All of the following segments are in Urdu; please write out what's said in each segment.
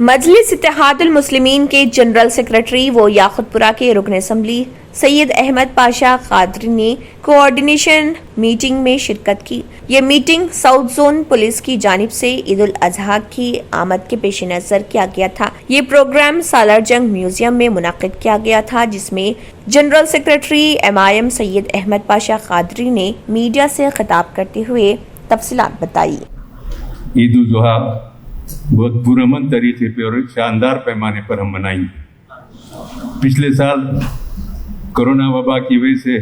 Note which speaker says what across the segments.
Speaker 1: مجلس اتحاد المسلمین کے جنرل سیکرٹری و یاقوتپورہ کے رکن اسمبلی سید احمد پاشا قادری نے کوآرڈینیشن میٹنگ میں شرکت کی۔ یہ میٹنگ ساؤتھ زون پولیس کی جانب سے عید الاضحیٰ کی آمد کے پیش نظر کیا گیا تھا۔ یہ پروگرام سالار جنگ میوزیم میں منعقد کیا گیا تھا، جس میں جنرل سیکرٹری MIM سید احمد پاشا قادری نے میڈیا سے خطاب کرتے ہوئے تفصیلات بتائی۔
Speaker 2: عید الاضحیٰ بہت پرامن طریقے پہ اور شاندار پیمانے پر ہم منائیں گے۔ پچھلے سال کرونا وبا کی وجہ سے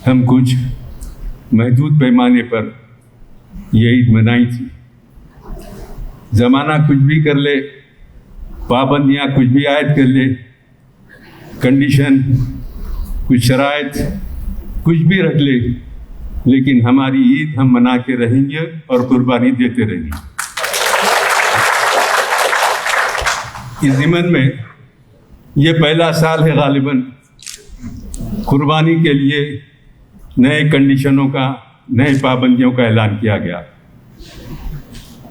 Speaker 2: ہم کچھ محدود پیمانے پر یہ عید منائی تھی۔ زمانہ کچھ بھی کر لے، پابندیاں کچھ بھی عائد کر لے، کنڈیشن کچھ شرائط کچھ بھی رکھ لے، لیکن ہماری عید ہم منا کے رہیں گے اور قربانی دیتے رہیں گے۔ اس ضمن میں یہ پہلا سال ہے غالباً قربانی کے لیے نئے کنڈیشنوں کا، نئے پابندیوں کا اعلان کیا گیا۔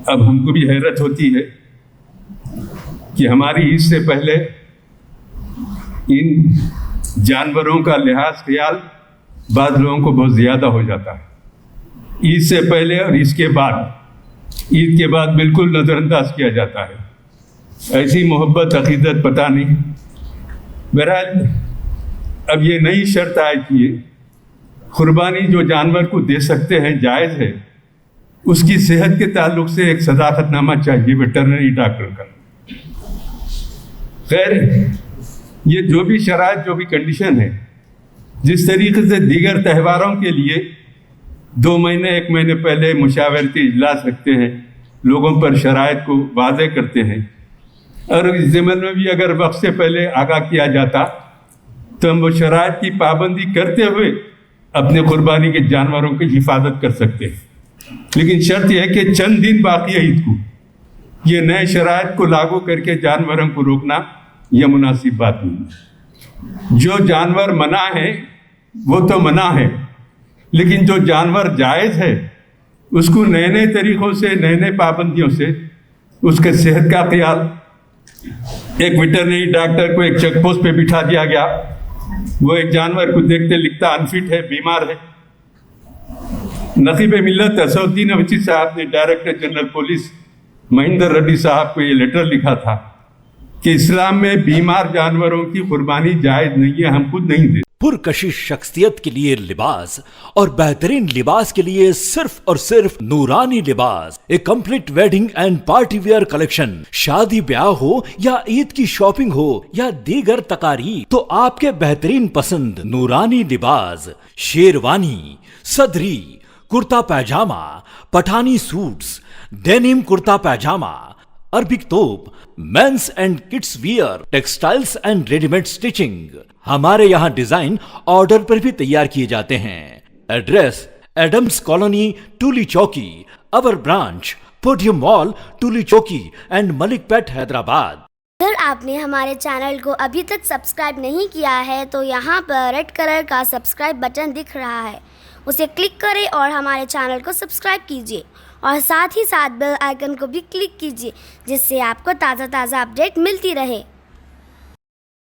Speaker 2: اب ہم کو بھی حیرت ہوتی ہے کہ ہماری عید سے پہلے ان جانوروں کا لحاظ خیال بعض لوگوں کو بہت زیادہ ہو جاتا ہے۔ عید سے پہلے اور عید کے بعد بالکل نظر انداز کیا جاتا ہے۔ ایسی محبت عقیدت پتہ نہیں۔ بہرحال اب یہ نئی شرط عائد کی ہے، قربانی جو جانور کو دے سکتے ہیں جائز ہے، اس کی صحت کے تعلق سے ایک صداقت نامہ چاہیے ویٹرنری ڈاکٹر کا۔ خیر، یہ جو بھی شرائط جو بھی کنڈیشن ہے، جس طریقے سے دیگر تہواروں کے لیے 2 مہینے 1 مہینے پہلے مشاورتی اجلاس رکھتے ہیں، لوگوں پر شرائط کو واضح کرتے ہیں، اور اس ضمن میں بھی اگر وقت سے پہلے آگاہ کیا جاتا تو ہم وہ شرائط کی پابندی کرتے ہوئے اپنے قربانی کے جانوروں کی حفاظت کر سکتے ہیں۔ لیکن شرط یہ ہے کہ چند دن باقی ہے عید کو، یہ نئے شرائط کو لاگو کر کے جانوروں کو روکنا یہ مناسب بات نہیں۔ جو جانور منع ہے وہ تو منع ہے، لیکن جو جانور جائز ہے اس کو نئے نئے طریقوں سے، نئے نئے پابندیوں سے اس کے صحت کا خیال۔ ایک ویٹرنری ڈاکٹر کو ایک چیک پوسٹ پہ بٹھا دیا گیا، وہ ایک جانور کو دیکھتے لکھتا انفٹ ہے، بیمار ہے۔ نقیب ملت اسد الدین اویسی صاحب نے director general police Mahendra ready صاحب کو یہ لیٹر لکھا تھا کہ اسلام میں بیمار جانوروں کی قربانی جائز نہیں ہے، ہم خود نہیں دیتے۔
Speaker 3: پرکشش شخصیت کے لیے لباس اور بہترین لباس کے لیے صرف اور صرف نورانی لباس، ایک complete wedding and party wear collection. شادی بیاہ ہو یا عید کی شاپنگ ہو یا دیگر تقاریب، تو آپ کے بہترین پسند نورانی لباس، شیروانی، صدری، کرتا پیجامہ، پٹھانی سوٹس، ڈینم کرتا پیجامہ، عربک توپ، means and kids wear, textiles and ready made stitching. ہمارے یہاں ڈیزائن آرڈر پر بھی تیار کیے جاتے ہیں۔ Address Adams colony, Toli Chowki, اور branch podium mall, Toli Chowki and ملک پیٹ، حیدرآباد۔
Speaker 4: اگر آپ نے ہمارے چینل کو ابھی تک سبسکرائب نہیں کیا ہے تو یہاں پر ریڈ کلر کا سبسکرائب بٹن دکھ رہا ہے، اسے کلک کریں اور ہمارے چینل کو سبسکرائب کیجیے، اور ساتھ ہی ساتھ بیل آئیکن کو بھی کلک کیجیے، جس سے آپ کو تازہ اپڈیٹ ملتی رہے۔